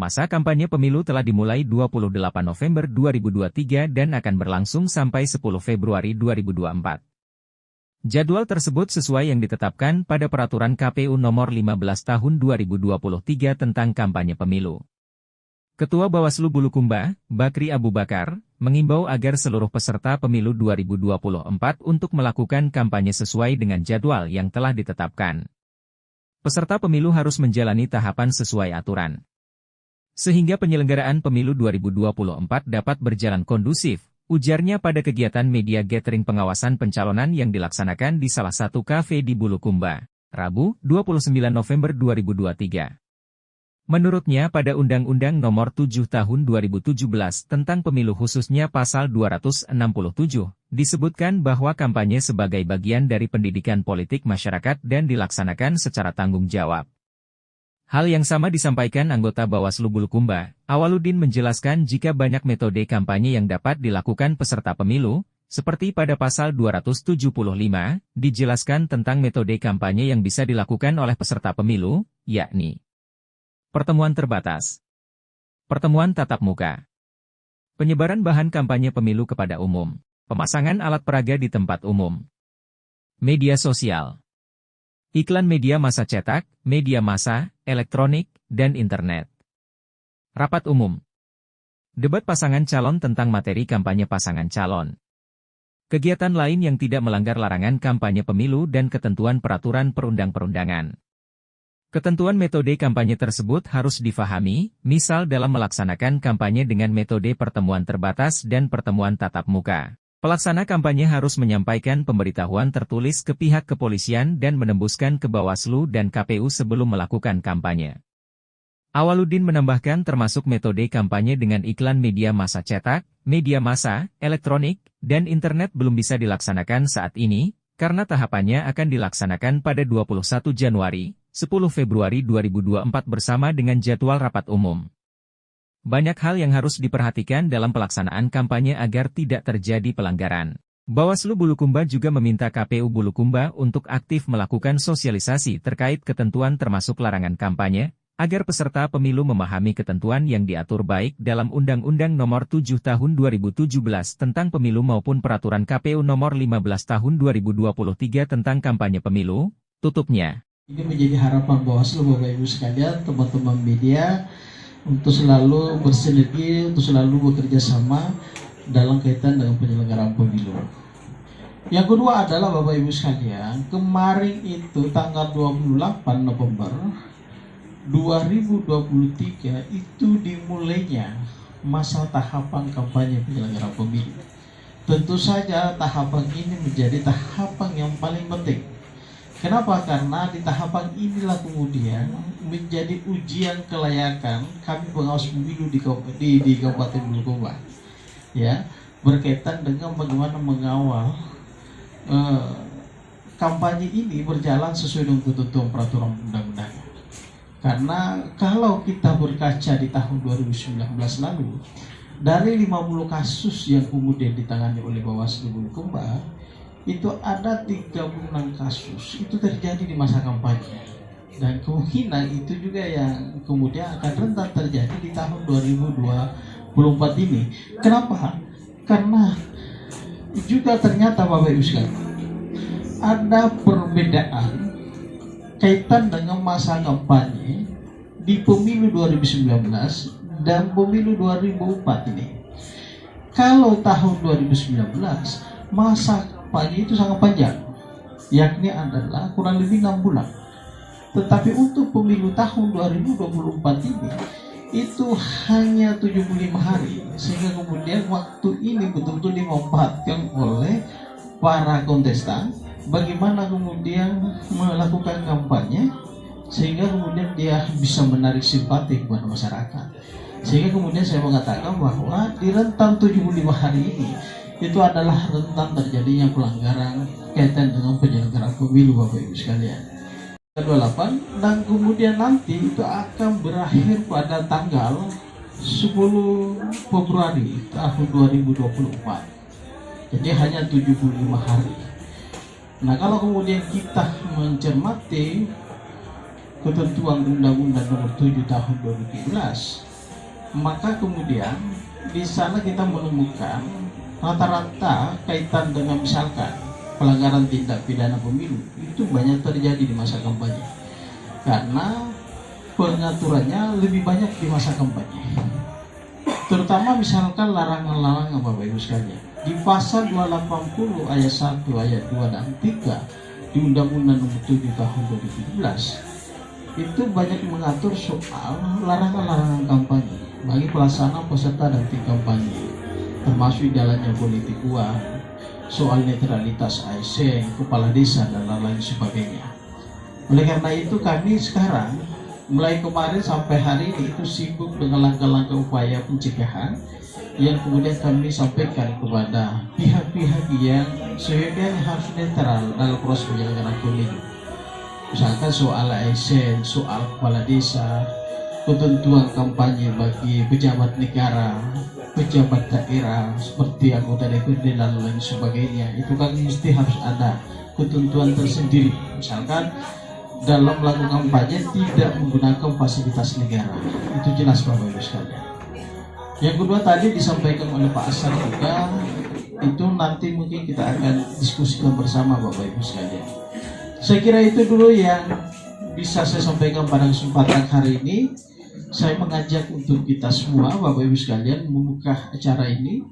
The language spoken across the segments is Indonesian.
Masa kampanye pemilu telah dimulai 28 November 2023 dan akan berlangsung sampai 10 Februari 2024. Jadwal tersebut sesuai yang ditetapkan pada Peraturan KPU Nomor 15 Tahun 2023 tentang kampanye pemilu. Ketua Bawaslu Bulukumba, Bakri Abu Bakar, mengimbau agar seluruh peserta pemilu 2024 untuk melakukan kampanye sesuai dengan jadwal yang telah ditetapkan. Peserta pemilu harus menjalani tahapan sesuai aturan, sehingga penyelenggaraan pemilu 2024 dapat berjalan kondusif, ujarnya pada kegiatan media gathering pengawasan pencalonan yang dilaksanakan di salah satu kafe di Bulukumba, Rabu, 29 November 2023. Menurutnya pada Undang-Undang Nomor 7 Tahun 2017 tentang Pemilu khususnya Pasal 267, disebutkan bahwa kampanye sebagai bagian dari pendidikan politik masyarakat dan dilaksanakan secara tanggung jawab. Hal yang sama disampaikan anggota Bawaslu Bulukumba, Awaludin menjelaskan jika banyak metode kampanye yang dapat dilakukan peserta pemilu, seperti pada pasal 275, dijelaskan tentang metode kampanye yang bisa dilakukan oleh peserta pemilu, yakni pertemuan terbatas, pertemuan tatap muka, penyebaran bahan kampanye pemilu kepada umum, pemasangan alat peraga di tempat umum, media sosial, iklan media massa cetak, media massa, elektronik, dan internet. Rapat umum. Debat pasangan calon tentang materi kampanye pasangan calon. Kegiatan lain yang tidak melanggar larangan kampanye pemilu dan ketentuan peraturan perundang-perundangan. Ketentuan metode kampanye tersebut harus difahami, misal dalam melaksanakan kampanye dengan metode pertemuan terbatas dan pertemuan tatap muka. Pelaksana kampanye harus menyampaikan pemberitahuan tertulis ke pihak kepolisian dan menembuskan ke Bawaslu dan KPU sebelum melakukan kampanye. Awaludin menambahkan termasuk metode kampanye dengan iklan media massa cetak, media massa, elektronik, dan internet belum bisa dilaksanakan saat ini, karena tahapannya akan dilaksanakan pada 21 Januari, 10 Februari 2024 bersama dengan jadwal rapat umum. Banyak hal yang harus diperhatikan dalam pelaksanaan kampanye agar tidak terjadi pelanggaran. Bawaslu Bulukumba juga meminta KPU Bulukumba untuk aktif melakukan sosialisasi terkait ketentuan termasuk larangan kampanye, agar peserta pemilu memahami ketentuan yang diatur baik dalam Undang-Undang Nomor 7 Tahun 2017 tentang Pemilu maupun Peraturan KPU Nomor 15 Tahun 2023 tentang kampanye pemilu, tutupnya. Ini menjadi harapan Bawaslu, Bapak Ibu sekalian, teman-teman media, untuk selalu bersinergi, untuk selalu bekerja sama dalam kaitan dengan penyelenggaraan pemilu. Yang kedua adalah Bapak Ibu sekalian, kemarin itu tanggal 28 November 2023 itu dimulainya masa tahapan kampanye penyelenggaraan pemilu. Tentu saja tahapan ini menjadi tahapan yang paling penting. Kenapa? Karena di tahapan inilah kemudian menjadi ujian kelayakan kami pengawas pemilu di Kabupaten Bulukumba, ya, berkaitan dengan bagaimana mengawal kampanye ini berjalan sesuai dengan ketentuan peraturan undang-undang. Karena kalau kita berkaca di tahun 2019 lalu, dari 50 kasus yang kemudian ditangani oleh Bawaslu Bulukumba, itu ada 36 kasus itu terjadi di masa kampanye, dan kemungkinan itu juga yang kemudian akan rentan terjadi di tahun 2024 ini. Kenapa? Karena juga ternyata Bapak Ibu sekalian ada perbedaan kaitan dengan masa kampanye di pemilu 2019 dan pemilu 2004 ini. Kalau tahun 2019 masa kampanye itu sangat panjang, yakni adalah kurang lebih 6 bulan. Tetapi untuk pemilu tahun 2024 ini itu hanya 75 hari, sehingga kemudian waktu ini betul-betul dimanfaatkan oleh para kontestan bagaimana kemudian melakukan kampanye sehingga kemudian dia bisa menarik simpati kepada masyarakat. Sehingga kemudian saya mengatakan bahwa di rentang 75 hari ini itu adalah rentan terjadinya pelanggaran kaitan dengan penyelenggaraan pemilu Bapak Ibu sekalian. 28 dan kemudian nanti itu akan berakhir pada tanggal 10 Februari tahun 2024. Jadi hanya 75 hari. Nah, kalau kemudian kita mencermati ketentuan Undang-Undang Nomor 7 Tahun 2017 Maka kemudian di sana kita menemukan rata-rata kaitan dengan misalkan pelanggaran tindak pidana pemilu itu banyak terjadi di masa kampanye, karena pengaturannya lebih banyak di masa kampanye. Terutama misalkan larangan-larangan Bapak Ibu sekalian. Di pasal 280 ayat 1, ayat 2 dan 3 di Undang-Undang Nomor 7 Tahun 2017 itu banyak mengatur soal larangan-larangan kampanye bagi pelaksana, peserta dan tim kampanye, termasuk jalannya politik uang, soal netralitas ASN, kepala desa dan lain-lain sebagainya. Oleh karena itu kami sekarang mulai kemarin sampai hari ini itu sibuk dengan langkah-langkah upaya pencegahan yang kemudian kami sampaikan kepada pihak-pihak yang sebenarnya harus netral dalam proses penyelenggaraan pemilu. Misalkan soal ASN, soal kepala desa, ketentuan kampanye bagi pejabat negara, pejabat daerah seperti anggota DPRD dan lain sebagainya, itu kan mesti harus ada ketentuan tersendiri. Misalkan dalam melakukan kampanye tidak menggunakan fasilitas negara, itu jelas Bapak Ibu sekalian. Yang kedua tadi disampaikan oleh Pak Asar juga, itu nanti mungkin kita akan diskusikan bersama Bapak Ibu sekalian. Saya kira itu dulu yang bisa saya sampaikan pada kesempatan hari ini. Saya mengajak untuk kita semua Bapak Ibu sekalian membuka acara ini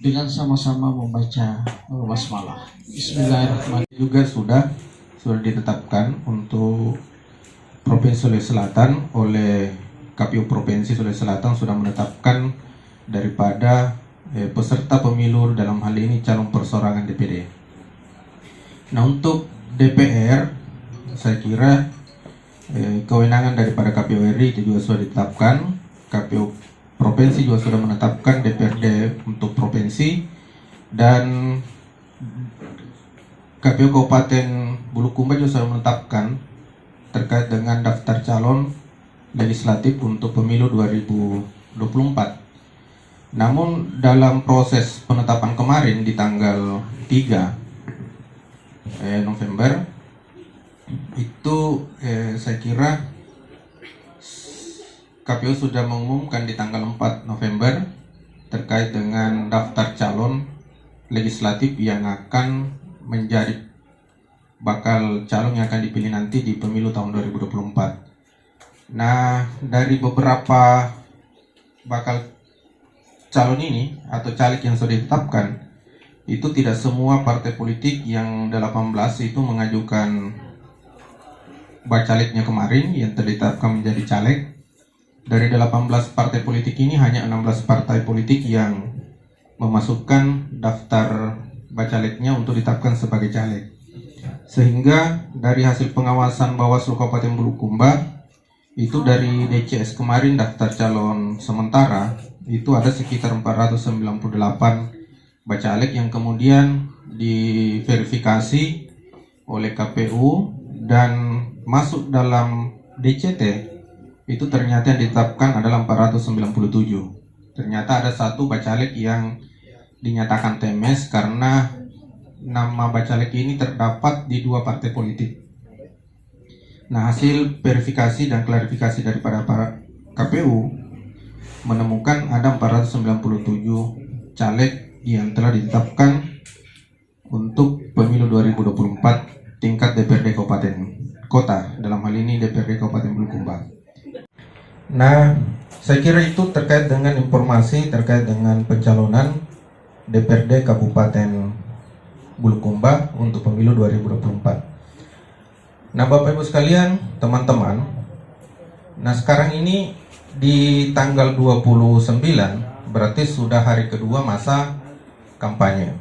dengan sama-sama membaca basmalah. Bismillahirrahmanirrahim. Juga sudah ditetapkan untuk Provinsi Sulawesi Selatan oleh KPU Provinsi Sulawesi Selatan sudah menetapkan daripada peserta pemilu dalam hal ini calon perseorangan DPD. Nah, untuk DPR saya kira kewenangan daripada KPU RI itu juga sudah ditetapkan. KPU Provinsi juga sudah menetapkan DPRD untuk provinsi, dan KPU Kabupaten Bulukumba juga sudah menetapkan terkait dengan daftar calon legislatif untuk pemilu 2024. Namun dalam proses penetapan kemarin di tanggal 3 November itu saya kira KPU sudah mengumumkan di tanggal 4 November terkait dengan daftar calon legislatif yang akan menjadi bakal calon yang akan dipilih nanti di pemilu tahun 2024. Nah, dari beberapa bakal calon ini atau caleg yang sudah ditetapkan, itu tidak semua partai politik yang 18 itu mengajukan bacalegnya kemarin yang terditetapkan menjadi caleg. Dari 18 partai politik ini hanya 16 partai politik yang memasukkan daftar bacalegnya untuk ditetapkan sebagai caleg. Sehingga dari hasil pengawasan Bawaslu Kabupaten Bulukumba, itu dari DCS kemarin daftar calon sementara itu ada sekitar 498 bacaleg yang kemudian diverifikasi oleh KPU dan masuk dalam DCT. Itu ternyata yang ditetapkan adalah 497. Ternyata ada satu bacaleg yang dinyatakan TMS karena nama bacaleg ini terdapat di 2 partai politik. Nah, hasil verifikasi dan klarifikasi daripada para KPU menemukan ada 497 caleg yang telah ditetapkan untuk pemilu 2024 tingkat DPRD Kabupaten Kota, dalam hal ini DPRD Kabupaten Bulukumba. Nah, saya kira itu terkait dengan informasi terkait dengan pencalonan DPRD Kabupaten Bulukumba untuk pemilu 2024. Nah, Bapak Ibu sekalian, teman-teman, nah sekarang ini di tanggal 29 berarti sudah hari kedua masa kampanye.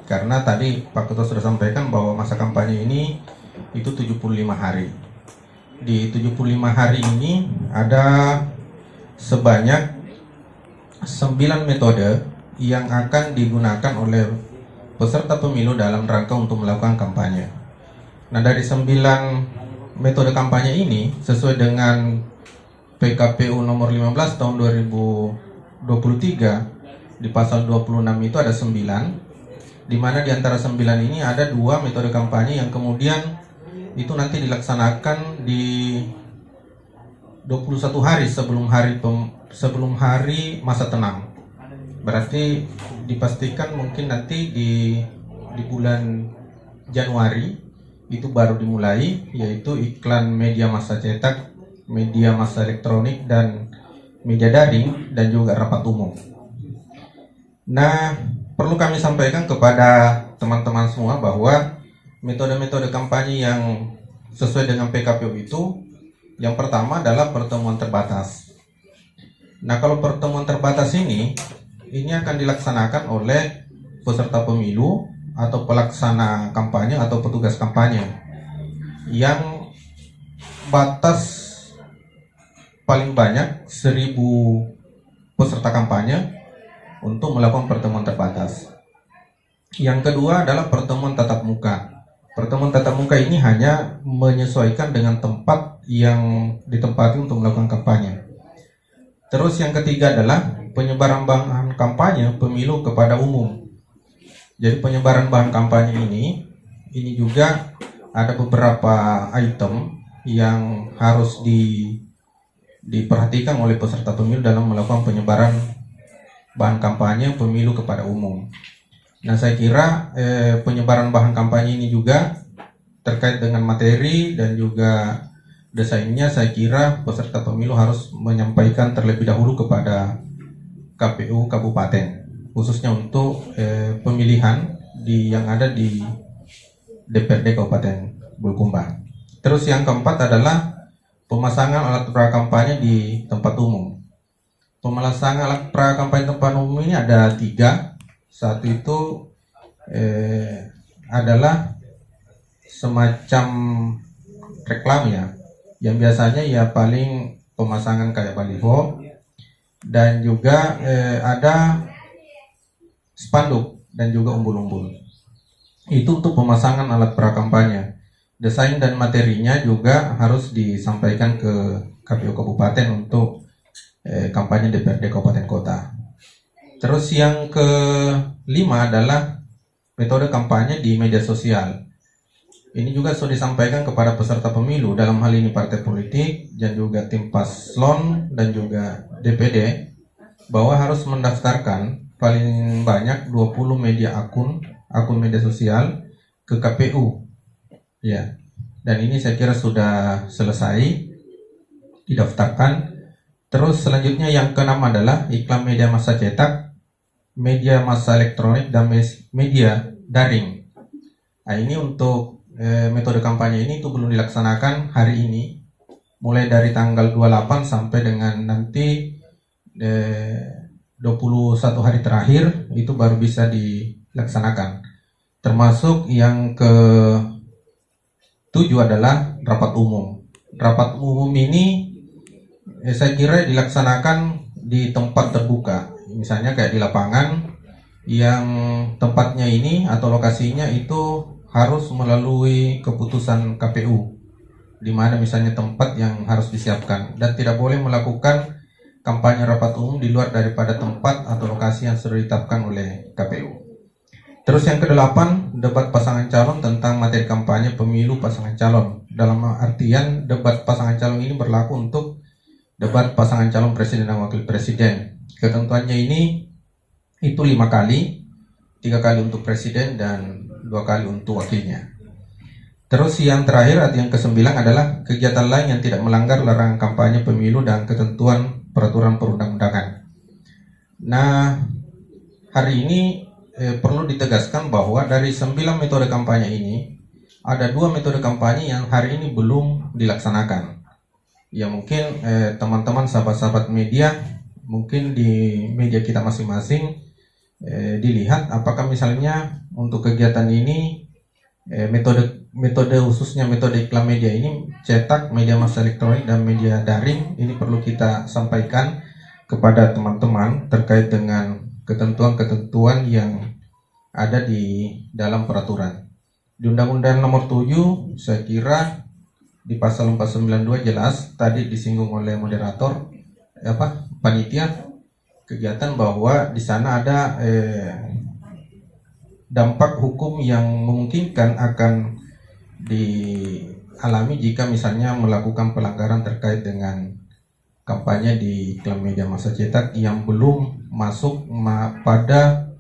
Karena tadi Pak Ketua sudah sampaikan bahwa masa kampanye ini itu 75 hari. Di 75 hari ini ada sebanyak 9 metode yang akan digunakan oleh peserta pemilu dalam rangka untuk melakukan kampanye. Nah, dari 9 metode kampanye ini sesuai dengan PKPU nomor 15 tahun 2023 di pasal 26 itu ada 9, di mana di antara 9 ini ada 2 metode kampanye yang kemudian itu nanti dilaksanakan di 21 hari sebelum hari masa tenang. Berarti dipastikan mungkin nanti di bulan Januari itu baru dimulai, yaitu iklan media massa cetak, media massa elektronik, dan media daring, dan juga rapat umum. Nah, perlu kami sampaikan kepada teman-teman semua bahwa metode-metode kampanye yang sesuai dengan PKPU itu, yang pertama adalah pertemuan terbatas. Nah, kalau pertemuan terbatas ini akan dilaksanakan oleh peserta pemilu atau pelaksana kampanye atau petugas kampanye yang batas paling banyak 1.000 peserta kampanye untuk melakukan pertemuan terbatas. Yang kedua adalah pertemuan tatap muka. Pertemuan tatap muka ini hanya menyesuaikan dengan tempat yang ditempati untuk melakukan kampanye. Terus yang ketiga adalah penyebaran bahan kampanye pemilu kepada umum. Jadi penyebaran bahan kampanye ini juga ada beberapa item yang harus diperhatikan oleh peserta pemilu dalam melakukan penyebaran bahan kampanye pemilu kepada umum. Nah, saya kira penyebaran bahan kampanye ini juga terkait dengan materi dan juga desainnya, saya kira peserta pemilu harus menyampaikan terlebih dahulu kepada KPU Kabupaten, khususnya untuk pemilihan yang ada di DPRD Kabupaten Bulukumba. Terus yang keempat adalah pemasangan alat prakampanye di tempat umum. Pemasangan alat prakampanye tempat umum ini ada 3. Satu itu adalah semacam reklam ya, yang biasanya ya paling pemasangan kayak baliho, dan juga ada spanduk dan juga umbul-umbul. Itu untuk pemasangan alat prakampanye. Desain dan materinya juga harus disampaikan ke KPU Kabupaten untuk kampanye DPRD Kabupaten Kota. Terus yang kelima adalah metode kampanye di media sosial. Ini juga sudah disampaikan kepada peserta pemilu, dalam hal ini partai politik dan juga tim paslon dan juga DPD, bahwa harus mendaftarkan paling banyak 20 akun media sosial ke KPU. Ya. Dan ini saya kira sudah selesai didaftarkan. Terus selanjutnya yang keenam adalah iklan media massa cetak, media massa elektronik, dan media daring. Nah, ini untuk metode kampanye ini itu belum dilaksanakan hari ini, mulai dari tanggal 28 sampai dengan nanti 21 hari terakhir itu baru bisa dilaksanakan. Termasuk yang ke-7 adalah rapat umum. Rapat umum ini saya kira dilaksanakan di tempat terbuka, misalnya kayak di lapangan, yang tempatnya ini atau lokasinya itu harus melalui keputusan KPU, di mana misalnya tempat yang harus disiapkan, dan tidak boleh melakukan kampanye rapat umum di luar daripada tempat atau lokasi yang sudah ditetapkan oleh KPU. Terus yang ke-8, debat pasangan calon tentang materi kampanye pemilu pasangan calon. Dalam artian debat pasangan calon ini berlaku untuk debat pasangan calon presiden dan wakil presiden. Ketentuannya ini itu 5 kali, 3 kali untuk presiden dan 2 kali untuk wakilnya. Terus yang terakhir atau yang ke-9 adalah kegiatan lain yang tidak melanggar larangan kampanye pemilu dan ketentuan peraturan perundang-undangan. Nah, hari ini perlu ditegaskan bahwa dari 9 metode kampanye ini ada 2 metode kampanye yang hari ini belum dilaksanakan. Ya mungkin teman-teman sahabat-sahabat media, mungkin di media kita masing-masing dilihat apakah misalnya untuk kegiatan ini metode khususnya metode iklan media ini cetak, media massa elektronik, dan media daring ini perlu kita sampaikan kepada teman-teman terkait dengan ketentuan-ketentuan yang ada di dalam peraturan. Di Undang-Undang Nomor 7 saya kira di pasal 492 jelas tadi disinggung oleh moderator panitia kegiatan bahwa di sana ada dampak hukum yang memungkinkan akan dialami jika misalnya melakukan pelanggaran terkait dengan kampanye di iklan media massa cetak yang belum masuk pada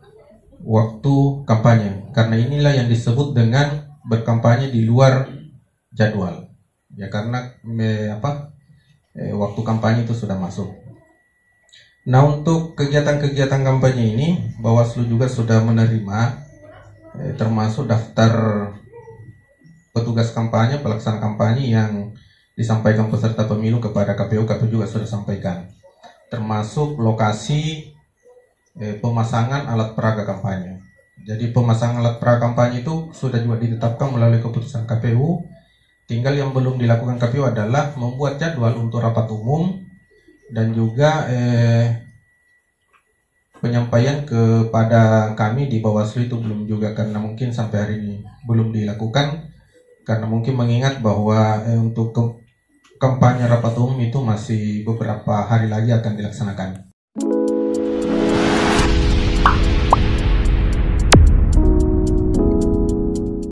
waktu kampanye, karena inilah yang disebut dengan berkampanye di luar jadwal ya, karena waktu kampanye itu sudah masuk. Nah, untuk kegiatan-kegiatan kampanye ini Bawaslu juga sudah menerima termasuk daftar petugas kampanye, pelaksana kampanye yang disampaikan peserta pemilu kepada KPU. KPU juga sudah sampaikan, termasuk lokasi pemasangan alat peraga kampanye. Jadi pemasangan alat peraga kampanye itu sudah juga ditetapkan melalui keputusan KPU. Tinggal yang belum dilakukan KPU adalah membuat jadwal untuk rapat umum dan juga penyampaian kepada kami di Bawaslu itu belum juga, karena mungkin sampai hari ini belum dilakukan, karena mungkin mengingat bahwa untuk kampanye rapat umum itu masih beberapa hari lagi akan dilaksanakan.